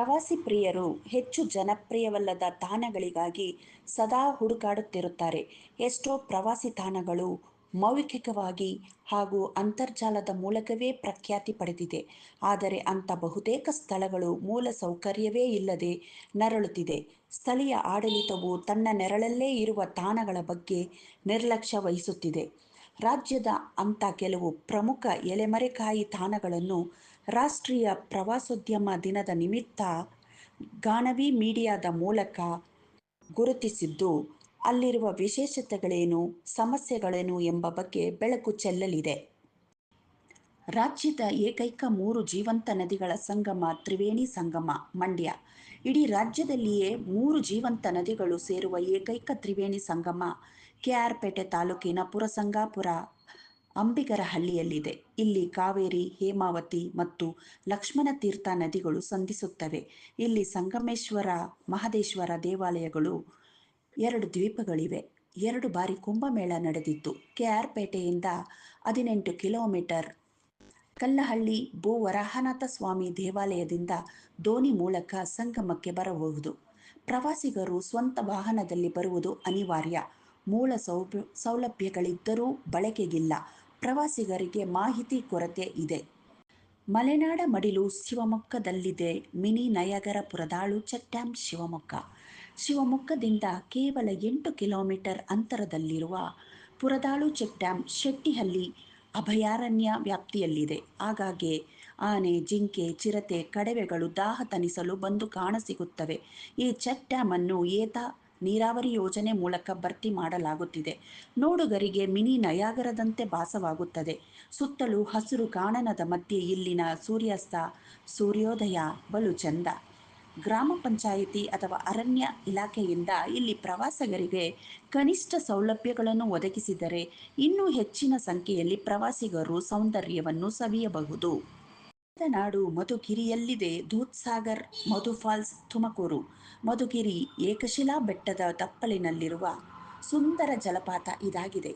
ಪ್ರವಾಸಿ ಪ್ರಿಯರು ಹೆಚ್ಚು ಜನಪ್ರಿಯವಲ್ಲದ ತಾಣಗಳಿಗಾಗಿ ಸದಾ ಹುಡುಕಾಡುತ್ತಿರುತ್ತಾರೆ. ಎಷ್ಟೋ ಪ್ರವಾಸಿ ತಾಣಗಳು ಮೌಖಿಕವಾಗಿ ಹಾಗೂ ಅಂತರ್ಜಾಲದ ಮೂಲಕವೇ ಪ್ರಖ್ಯಾತಿ ಪಡೆದಿದೆ. ಆದರೆ ಅಂಥ ಬಹುತೇಕ ಸ್ಥಳಗಳು ಮೂಲ ಸೌಕರ್ಯವೇ ಇಲ್ಲದೆ ನರಳುತ್ತಿದೆ. ಸ್ಥಳೀಯ ಆಡಳಿತವು ತನ್ನ ನೆರಳಲ್ಲೇ ಇರುವ ತಾಣಗಳ ಬಗ್ಗೆ ನಿರ್ಲಕ್ಷ್ಯ ವಹಿಸುತ್ತಿದೆ. ರಾಜ್ಯದ ಅಂಥ ಕೆಲವು ಪ್ರಮುಖ ಎಲೆಮರೆಕಾಯಿ ತಾಣಗಳನ್ನು ರಾಷ್ಟ್ರೀಯ ಪ್ರವಾಸೋದ್ಯಮ ದಿನದ ನಿಮಿತ್ತ ಗಾನವಿ ಮೀಡಿಯಾದ ಮೂಲಕ ಗುರುತಿಸಿದ್ದು, ಅಲ್ಲಿರುವ ವಿಶೇಷತೆಗಳೇನು, ಸಮಸ್ಯೆಗಳೇನು ಎಂಬ ಬಗ್ಗೆ ಬೆಳಕು ಚೆಲ್ಲಲಿದೆ. ರಾಜ್ಯದ ಏಕೈಕ 3 ಜೀವಂತ ನದಿಗಳ ಸಂಗಮ ತ್ರಿವೇಣಿ ಸಂಗಮ ಮಂಡ್ಯ. ಇಡೀ ರಾಜ್ಯದಲ್ಲಿಯೇ 3 ಜೀವಂತ ನದಿಗಳು ಸೇರುವ ಏಕೈಕ ತ್ರಿವೇಣಿ ಸಂಗಮ ಕೆ.ಆರ್.ಪೇಟೆ ತಾಲೂಕಿನ ಪುರಸಂಗಾಪುರ ಅಂಬಿಗರಹಳ್ಳಿಯಲ್ಲಿದೆ. ಇಲ್ಲಿ ಕಾವೇರಿ, ಹೇಮಾವತಿ ಮತ್ತು ಲಕ್ಷ್ಮಣತೀರ್ಥ ನದಿಗಳು ಸಂಧಿಸುತ್ತವೆ. ಇಲ್ಲಿ ಸಂಗಮೇಶ್ವರ ಮಹದೇಶ್ವರ ದೇವಾಲಯಗಳು, 2 ದ್ವೀಪಗಳಿವೆ. 2 ಬಾರಿ ಕುಂಭಮೇಳ ನಡೆದಿತ್ತು. ಕೆ.ಆರ್.ಪೇಟೆಯಿಂದ 18 ಕಿಲೋಮೀಟರ್. ಕಲ್ಲಹಳ್ಳಿ ಭೂವರಾಹನಾಥ ಸ್ವಾಮಿ ದೇವಾಲಯದಿಂದ ದೋಣಿ ಮೂಲಕ ಸಂಗಮಕ್ಕೆ ಬರಬಹುದು. ಪ್ರವಾಸಿಗರು ಸ್ವಂತ ವಾಹನದಲ್ಲಿ ಬರುವುದು ಅನಿವಾರ್ಯ. ಮೂಲ ಸೌಲಭ್ಯಗಳಿದ್ದರೂ ಬಳಕೆಗಿಲ್ಲ. ಪ್ರವಾಸಿಗರಿಗೆ ಮಾಹಿತಿ ಕೊರತೆ ಇದೆ. ಮಲೆನಾಡ ಮಡಿಲು ಶಿವಮೊಗ್ಗದಲ್ಲಿದೆ. Mini Niagara Puradalu check dam Shivamogga. ಶಿವಮೊಗ್ಗದಿಂದ ಕೇವಲ 8 ಕಿಲೋಮೀಟರ್ ಅಂತರದಲ್ಲಿರುವ ಪುರದಾಳು ಚೆಕ್ ಡ್ಯಾಂ ಶೆಟ್ಟಿಹಳ್ಳಿ ಅಭಯಾರಣ್ಯ ವ್ಯಾಪ್ತಿಯಲ್ಲಿದೆ. ಆಗಾಗ್ಗೆ ಆನೆ, ಜಿಂಕೆ, ಚಿರತೆ, ಕಡವೆಗಳು ದಾಹ ತಣಿಸಲು ಬಂದು ಕಾಣಸಿಗುತ್ತವೆ. ಈ ಚೆಕ್ ಡ್ಯಾಂ ಅನ್ನು ಏತ ನೀರಾವರಿ ಯೋಜನೆ ಮೂಲಕ ಭರ್ತಿ ಮಾಡಲಾಗುತ್ತಿದೆ. ನೋಡುಗರಿಗೆ ಮಿನಿ ನಯಾಗರದಂತೆ ಭಾಸವಾಗುತ್ತದೆ. ಸುತ್ತಲೂ ಹಸಿರು ಕಾನನದ ಮಧ್ಯೆ ಇಲ್ಲಿನ ಸೂರ್ಯಾಸ್ತ, ಸೂರ್ಯೋದಯ ಬಲು ಚೆಂದ. ಗ್ರಾಮ ಪಂಚಾಯಿತಿ ಅಥವಾ ಅರಣ್ಯ ಇಲಾಖೆಯಿಂದ ಇಲ್ಲಿ ಪ್ರವಾಸಿಗರಿಗೆ ಕನಿಷ್ಠ ಸೌಲಭ್ಯಗಳನ್ನು ಒದಗಿಸಿದರೆ ಇನ್ನೂ ಹೆಚ್ಚಿನ ಸಂಖ್ಯೆಯಲ್ಲಿ ಪ್ರವಾಸಿಗರು ಸೌಂದರ್ಯವನ್ನು ಸವಿಯಬಹುದು. ನಾಡು ಮಧುಗಿರಿಯಲ್ಲಿದೆ. ದೂದ್ಸಾಗರ್ ಮಧುಫಾಲ್ಸ್ ತುಮಕೂರು. ಮಧುಗಿರಿ ಏಕಶಿಲಾ ಬೆಟ್ಟದ ತಪ್ಪಲಿನಲ್ಲಿರುವ ಸುಂದರ ಜಲಪಾತ ಇದಾಗಿದೆ.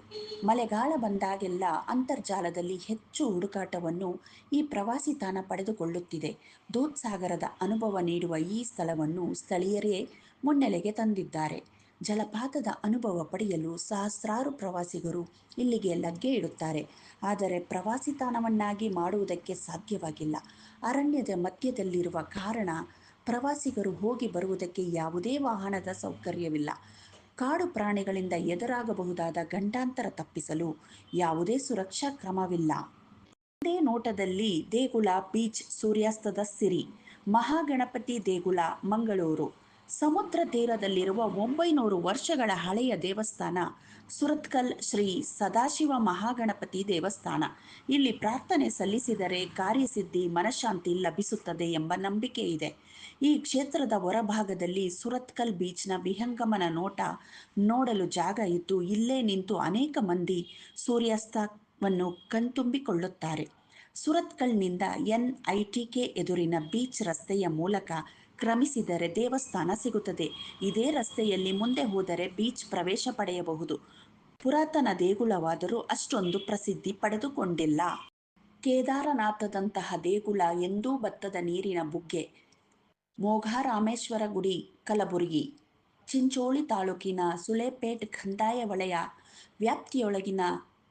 ಮಳೆಗಾಲ ಬಂದಾಗೆಲ್ಲ ಅಂತರ್ಜಾಲದಲ್ಲಿ ಹೆಚ್ಚು ಹುಡುಕಾಟವನ್ನು ಈ ಪ್ರವಾಸಿ ತಾಣ ಪಡೆದುಕೊಳ್ಳುತ್ತಿದೆ. ದೂದ್ಸಾಗರದ ಅನುಭವ ನೀಡುವ ಈ ಸ್ಥಳವನ್ನು ಸ್ಥಳೀಯರೇ ಮುನ್ನೆಲೆಗೆ ತಂದಿದ್ದಾರೆ. ಜಲಪಾತದ ಅನುಭವ ಪಡೆಯಲು ಸಹಸ್ರಾರು ಪ್ರವಾಸಿಗರು ಇಲ್ಲಿಗೆ ಲಗ್ಗೆ ಇಡುತ್ತಾರೆ. ಆದರೆ ಪ್ರವಾಸಿ ತಾಣವನ್ನಾಗಿ ಮಾಡುವುದಕ್ಕೆ ಸಾಧ್ಯವಾಗಿಲ್ಲ. ಅರಣ್ಯದ ಮಧ್ಯದಲ್ಲಿರುವ ಕಾರಣ ಪ್ರವಾಸಿಗರು ಹೋಗಿ ಬರುವುದಕ್ಕೆ ಯಾವುದೇ ವಾಹನದ ಸೌಕರ್ಯವಿಲ್ಲ. ಕಾಡು ಪ್ರಾಣಿಗಳಿಂದ ಎದುರಾಗಬಹುದಾದ ಗಂಡಾಂತರ ತಪ್ಪಿಸಲು ಯಾವುದೇ ಸುರಕ್ಷಾ ಕ್ರಮವಿಲ್ಲ. ಒಂದೇ ನೋಟದಲ್ಲಿ ದೇಗುಲ ಬೀಚ್ ಸೂರ್ಯಾಸ್ತದ ಸಿರಿ. ಮಹಾಗಣಪತಿ ದೇಗುಲ ಮಂಗಳೂರು. ಸಮುದ್ರ ತೀರದಲ್ಲಿರುವ 900 ವರ್ಷಗಳ ಹಳೆಯ ದೇವಸ್ಥಾನ ಸುರತ್ಕಲ್ ಶ್ರೀ ಸದಾಶಿವ ಮಹಾಗಣಪತಿ ದೇವಸ್ಥಾನ. ಇಲ್ಲಿ ಪ್ರಾರ್ಥನೆ ಸಲ್ಲಿಸಿದರೆ ಕಾರ್ಯಸಿದ್ಧಿ, ಮನಃಶಾಂತಿ ಲಭಿಸುತ್ತದೆ ಎಂಬ ನಂಬಿಕೆ ಇದೆ. ಈ ಕ್ಷೇತ್ರದ ಹೊರಭಾಗದಲ್ಲಿ ಸುರತ್ಕಲ್ ಬೀಚ್ನ ವಿಹಂಗಮನ ನೋಟ ನೋಡಲು ಜಾಗ ಇದ್ದು, ಇಲ್ಲೇ ನಿಂತು ಅನೇಕ ಮಂದಿ ಸೂರ್ಯಾಸ್ತವನ್ನು ಕಣ್ತುಂಬಿಕೊಳ್ಳುತ್ತಾರೆ. ಸುರತ್ಕಲ್ನಿಂದ NITK ಎದುರಿನ ಬೀಚ್ ರಸ್ತೆಯ ಮೂಲಕ ಕ್ರಮಿಸಿದರೆ ದೇವಸ್ಥಾನ ಸಿಗುತ್ತದೆ. ಇದೇ ರಸ್ತೆಯಲ್ಲಿ ಮುಂದೆ ಹೋದರೆ ಬೀಚ್ ಪ್ರವೇಶ ಪಡೆಯಬಹುದು. ಪುರಾತನ ದೇಗುಲವಾದರೂ ಅಷ್ಟೊಂದು ಪ್ರಸಿದ್ಧಿ ಪಡೆದುಕೊಂಡಿಲ್ಲ. ಕೇದಾರನಾಥದಂತಹ ದೇಗುಲ ಎಂದೂ ಬತ್ತದ ನೀರಿನ ಬುಗ್ಗೆ. ಮೋಘರಾಮೇಶ್ವರ ಗುಡಿ ಕಲಬುರಗಿ. ಚಿಂಚೋಳಿ ತಾಲೂಕಿನ ಸುಲೇಪೇಟ್ ಕಂದಾಯ ವಲಯ ವ್ಯಾಪ್ತಿಯೊಳಗಿನ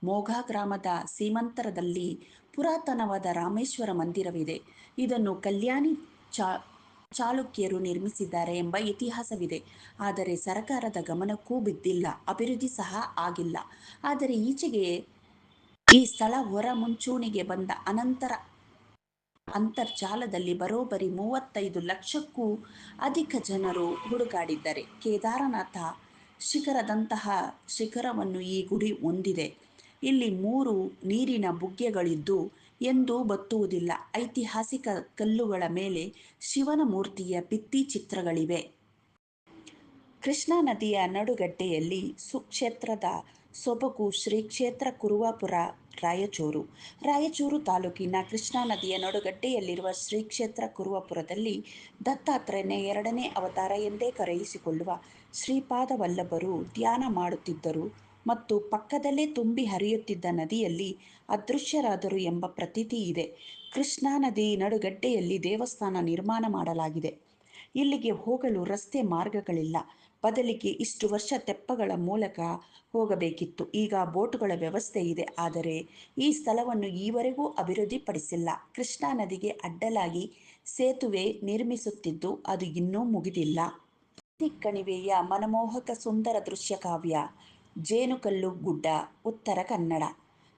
ಮೋಘ ಗ್ರಾಮದ ಸೀಮಾಂತರದಲ್ಲಿ ಪುರಾತನವಾದ ರಾಮೇಶ್ವರ ಮಂದಿರವಿದೆ. ಇದನ್ನು ಕಲ್ಯಾಣಿ ಚಾಲುಕ್ಯರು ನಿರ್ಮಿಸಿದ್ದಾರೆ ಎಂಬ ಇತಿಹಾಸವಿದೆ. ಆದರೆ ಸರ್ಕಾರದ ಗಮನಕ್ಕೂ ಬಿದ್ದಿಲ್ಲ, ಅಭಿವೃದ್ಧಿ ಸಹ ಆಗಿಲ್ಲ. ಆದರೆ ಈಚೆಗೆ ಈ ಸ್ಥಳ ಹೊರ ಮುಂಚೂಣಿಗೆ ಬಂದ ಅನಂತರ ಅಂತರ್ಜಾಲದಲ್ಲಿ ಬರೋಬ್ಬರಿ 35 ಲಕ್ಷಕ್ಕೂ ಅಧಿಕ ಜನರು ಹುಡುಕಾಡಿದ್ದಾರೆ. ಕೇದಾರನಾಥ ಶಿಖರದಂತಹ ಶಿಖರವನ್ನು ಈ ಗುಡಿ ಹೊಂದಿದೆ. ಇಲ್ಲಿ 3 ನೀರಿನ ಬುಗ್ಗೆಗಳಿದ್ದು ಎಂದೂ ಬತ್ತುವುದಿಲ್ಲ. ಐತಿಹಾಸಿಕ ಕಲ್ಲುಗಳ ಮೇಲೆ ಶಿವನ ಮೂರ್ತಿಯ ಭಿತ್ತಿ ಚಿತ್ರಗಳಿವೆ. ಕೃಷ್ಣಾ ನದಿಯ ನಡುಗಡ್ಡೆಯಲ್ಲಿ ಸುಕ್ಷೇತ್ರದ ಸೊಬಗು. ಶ್ರೀ ಕ್ಷೇತ್ರ ಕುರುವಾಪುರ ರಾಯಚೂರು. ರಾಯಚೂರು ತಾಲೂಕಿನ ಕೃಷ್ಣಾ ನದಿಯ ನಡುಗಡ್ಡೆಯಲ್ಲಿರುವ ಶ್ರೀ ಕ್ಷೇತ್ರ ಕುರುವಾಪುರದಲ್ಲಿ ದತ್ತಾತ್ರೇಯನ 2ನೇ ಅವತಾರ ಎಂದೇ ಕರೆಯಿಸಿಕೊಳ್ಳುವ ಶ್ರೀಪಾದವಲ್ಲಭರು ಧ್ಯಾನ ಮಾಡುತ್ತಿದ್ದರು ಮತ್ತು ಪಕ್ಕದಲ್ಲೇ ತುಂಬಿ ಹರಿಯುತ್ತಿದ್ದ ನದಿಯಲ್ಲಿ ಅದೃಶ್ಯರಾದರು ಎಂಬ ಪ್ರತೀತಿ ಇದೆ. ಕೃಷ್ಣಾ ನದಿ ನಡುಗಡ್ಡೆಯಲ್ಲಿ ದೇವಸ್ಥಾನ ನಿರ್ಮಾಣ ಮಾಡಲಾಗಿದೆ. ಇಲ್ಲಿಗೆ ಹೋಗಲು ರಸ್ತೆ ಮಾರ್ಗಗಳಿಲ್ಲ. ಬದಲಿಗೆ ಇಷ್ಟು ವರ್ಷ ತೆಪ್ಪಗಳ ಮೂಲಕ ಹೋಗಬೇಕಿತ್ತು. ಈಗ ಬೋಟುಗಳ ವ್ಯವಸ್ಥೆ ಇದೆ. ಆದರೆ ಈ ಸ್ಥಳವನ್ನು ಈವರೆಗೂ ಅಭಿವೃದ್ಧಿಪಡಿಸಿಲ್ಲ. ಕೃಷ್ಣಾ ನದಿಗೆ ಅಡ್ಡಲಾಗಿ ಸೇತುವೆ ನಿರ್ಮಿಸುತ್ತಿದ್ದು ಅದು ಇನ್ನೂ ಮುಗಿದಿಲ್ಲ. ಕಣಿವೆಯ ಮನಮೋಹಕ ಸುಂದರ ದೃಶ್ಯ ಕಾವ್ಯ. ಜೇನುಕಲ್ಲು ಗುಡ್ಡ, ಉತ್ತರ ಕನ್ನಡ.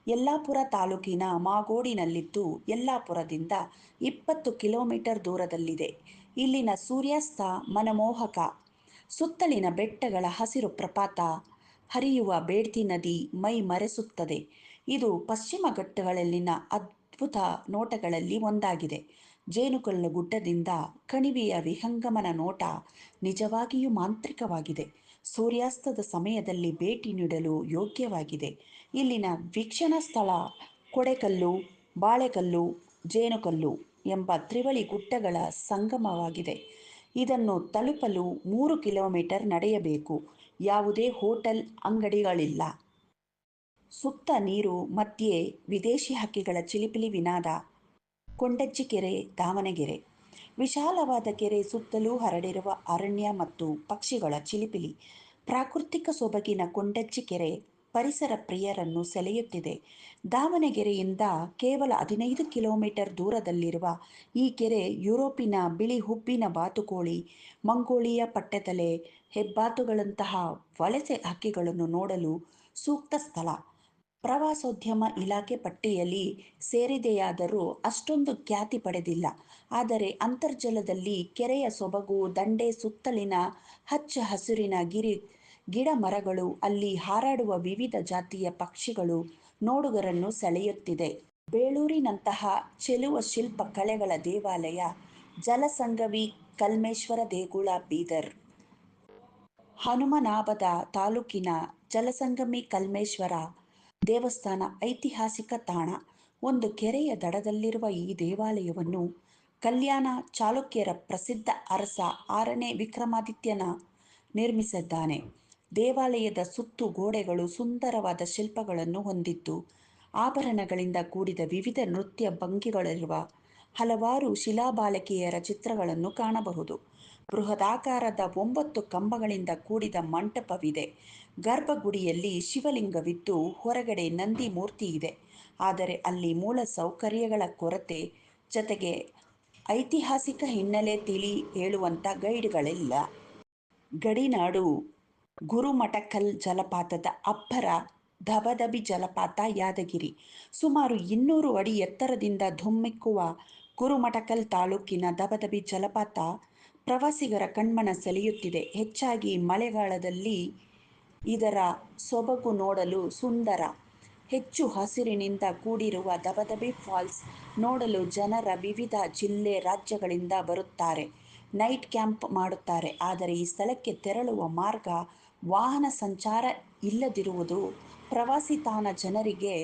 ಯಲ್ಲಾಪುರ ತಾಲೂಕಿನ ಮಾಗೋಡಿನಲ್ಲಿದ್ದು ಯಲ್ಲಾಪುರದಿಂದ 20 ಕಿಲೋಮೀಟರ್ ದೂರದಲ್ಲಿದೆ. ಇಲ್ಲಿನ ಸೂರ್ಯಾಸ್ತ ಮನಮೋಹಕ. ಸುತ್ತಲಿನ ಬೆಟ್ಟಗಳ ಹಸಿರು ಪ್ರಪಾತ, ಹರಿಯುವ ಬೇಡ್ತಿ ನದಿ ಮೈ ಮರೆಸುತ್ತದೆ. ಇದು ಪಶ್ಚಿಮ ಘಟ್ಟಗಳಲ್ಲಿನ ಅದ್ಭುತ ನೋಟಗಳಲ್ಲಿ ಒಂದಾಗಿದೆ. ಜೇನುಕಲ್ಲು ಗುಡ್ಡದಿಂದ ಕಣಿವೆಯ ವಿಹಂಗಮನ ನೋಟ ನಿಜವಾಗಿಯೂ ಮಾಂತ್ರಿಕವಾಗಿದೆ. ಸೂರ್ಯಾಸ್ತದ ಸಮಯದಲ್ಲಿ ಭೇಟಿ ನೀಡಲು ಯೋಗ್ಯವಾಗಿದೆ. ಇಲ್ಲಿನ ವೀಕ್ಷಣಾ ಸ್ಥಳ ಕೊಡೆಕಲ್ಲು, ಬಾಳೆಕಲ್ಲು, ಜೇನುಕಲ್ಲು ಎಂಬ ತ್ರಿವಳಿ ಗುಡ್ಡಗಳ ಸಂಗಮವಾಗಿದೆ. ಇದನ್ನು ತಲುಪಲು 3 ಕಿಲೋಮೀಟರ್ ನಡೆಯಬೇಕು. ಯಾವುದೇ ಹೋಟೆಲ್, ಅಂಗಡಿಗಳಿಲ್ಲ. ಸುತ್ತ ನೀರು, ಮಧ್ಯೆ ವಿದೇಶಿ ಹಕ್ಕಿಗಳ ಚಿಲಿಪಿಲಿ ವಿನಾದ. ಕೊಂಡಜ್ಜಿ ಕೆರೆ, ದಾವಣಗೆರೆ. ವಿಶಾಲವಾದ ಕೆರೆ ಸುತ್ತಲೂ ಹರಡಿರುವ ಅರಣ್ಯ ಮತ್ತು ಪಕ್ಷಿಗಳ ಚಿಲಿಪಿಲಿ. ಪ್ರಾಕೃತಿಕ ಸೊಬಗಿನ ಕೊಂಡಜ್ಜಿ ಕೆರೆ ಪರಿಸರ ಪ್ರಿಯರನ್ನು ಸೆಳೆಯುತ್ತಿದೆ. ದಾವಣಗೆರೆಯಿಂದ ಕೇವಲ 15 ಕಿಲೋಮೀಟರ್ ದೂರದಲ್ಲಿರುವ ಈ ಕೆರೆ ಯುರೋಪಿನ ಬಿಳಿ ಹುಬ್ಬಿನ ಬಾತುಕೋಳಿ, ಮಂಗೋಲಿಯಾ ಪಟ್ಟೆತಲೆ, ಹೆಬ್ಬಾತುಗಳಂತಹ ವಲಸೆ ಹಕ್ಕಿಗಳನ್ನು ನೋಡಲು ಸೂಕ್ತ ಸ್ಥಳ. ಪ್ರವಾಸೋದ್ಯಮ ಇಲಾಖೆ ಪಟ್ಟಿಯಲ್ಲಿ ಸೇರಿದೆಯಾದರೂ ಅಷ್ಟೊಂದು ಖ್ಯಾತಿ ಪಡೆದಿಲ್ಲ. ಆದರೆ ಅಂತರ್ಜಲದಲ್ಲಿ ಕೆರೆಯ ಸೊಬಗು, ದಂಡೆ ಸುತ್ತಲಿನ ಹಚ್ಚ ಹಸುರಿನ ಗಿಡ ಮರಗಳು, ಅಲ್ಲಿ ಹಾರಾಡುವ ವಿವಿಧ ಜಾತಿಯ ಪಕ್ಷಿಗಳು ನೋಡುಗರನ್ನು ಸೆಳೆಯುತ್ತಿದೆ. ಬೇಳೂರಿನಂತಹ ಚೆಲುವ ಶಿಲ್ಪ ಕಲೆಗಳ ದೇವಾಲಯ ಜಲಸಂಗವಿ ಕಲ್ಮೇಶ್ವರ ದೇಗುಲ, ಬೀದರ್. ಹನುಮನಾಬದ ತಾಲೂಕಿನ ಜಲಸಂಗಮಿ ಕಲ್ಮೇಶ್ವರ ದೇವಸ್ಥಾನ ಐತಿಹಾಸಿಕ ತಾಣ. ಒಂದು ಕೆರೆಯ ದಡದಲ್ಲಿರುವ ಈ ದೇವಾಲಯವನ್ನು ಕಲ್ಯಾಣ ಚಾಲುಕ್ಯರ ಪ್ರಸಿದ್ಧ ಅರಸ 6ನೇ ವಿಕ್ರಮಾದಿತ್ಯನ ನಿರ್ಮಿಸಿದ್ದಾನೆ. ದೇವಾಲಯದ ಸುತ್ತು ಗೋಡೆಗಳು ಸುಂದರವಾದ ಶಿಲ್ಪಗಳನ್ನು ಹೊಂದಿದ್ದು, ಆಭರಣಗಳಿಂದ ಕೂಡಿದ ವಿವಿಧ ನೃತ್ಯ ಭಂಗಿಗಳಿರುವ ಹಲವಾರು ಶಿಲಾಬಾಲಿಕೆಯರ ಚಿತ್ರಗಳನ್ನು ಕಾಣಬಹುದು. ಬೃಹದಾಕಾರದ 9 ಕಂಬಗಳಿಂದ ಕೂಡಿದ ಮಂಟಪವಿದೆ. ಗರ್ಭಗುಡಿಯಲ್ಲಿ ಶಿವಲಿಂಗವಿದ್ದು ಹೊರಗಡೆ ನಂದಿ ಮೂರ್ತಿ ಇದೆ. ಆದರೆ ಅಲ್ಲಿ ಮೂಲ ಸೌಕರ್ಯಗಳ ಕೊರತೆ, ಜತೆಗೆ ಐತಿಹಾಸಿಕ ಹಿನ್ನೆಲೆ ತಿಳಿ ಹೇಳುವಂಥ ಗೈಡ್ಗಳಿಲ್ಲ. ಗಡಿನಾಡು ಗುರುಮಠಕಲ್ ಜಲಪಾತದ ಅಬ್ಬರ. ಧಬಧಬಿ ಜಲಪಾತ, ಯಾದಗಿರಿ. ಸುಮಾರು 200 ಅಡಿ ಎತ್ತರದಿಂದ ಧುಮ್ಮಿಕ್ಕುವ ಗುರುಮಠಕಲ್ ತಾಲೂಕಿನ ಧಬಧಬಿ ಜಲಪಾತ ಪ್ರವಾಸಿಗರ ಕಣ್ಮನ ಸೆಳೆಯುತ್ತಿದೆ. ಹೆಚ್ಚಾಗಿ ಮಳೆಗಾಲದಲ್ಲಿ ಇದರ ಸೊಬಗು ನೋಡಲು ಸುಂದರ. ಹೆಚ್ಚು ಹಸಿರಿನಿಂದ ಕೂಡಿರುವ ಧಬಧಬಿ ಫಾಲ್ಸ್ ನೋಡಲು ಜನರ ವಿವಿಧ ಜಿಲ್ಲೆ, ರಾಜ್ಯಗಳಿಂದ ಬರುತ್ತಾರೆ. ನೈಟ್ ಕ್ಯಾಂಪ್ ಮಾಡುತ್ತಾರೆ. ಆದರೆ ಈ ಸ್ಥಳಕ್ಕೆ ತೆರಳುವ ಮಾರ್ಗ, ವಾಹನ ಸಂಚಾರ ಇಲ್ಲದಿರುವುದು ಪ್ರವಾಸಿ ತಾಣ ಜನರಿಗೆ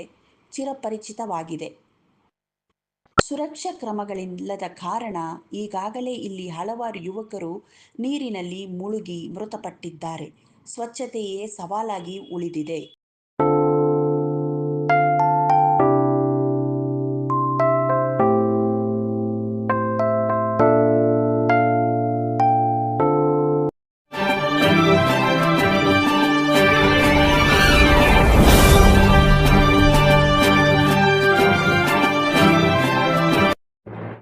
ಚಿರಪರಿಚಿತವಾಗಿದೆ. ಸುರಕ್ಷಾ ಕ್ರಮಗಳಿಲ್ಲದ ಕಾರಣ ಈಗಾಗಲೇ ಇಲ್ಲಿ ಹಲವಾರು ಯುವಕರು ನೀರಿನಲ್ಲಿ ಮುಳುಗಿ ಮೃತಪಟ್ಟಿದ್ದಾರೆ. ಸ್ವಚ್ಛತೆಯೇ ಸವಾಲಾಗಿ ಉಳಿದಿದೆ.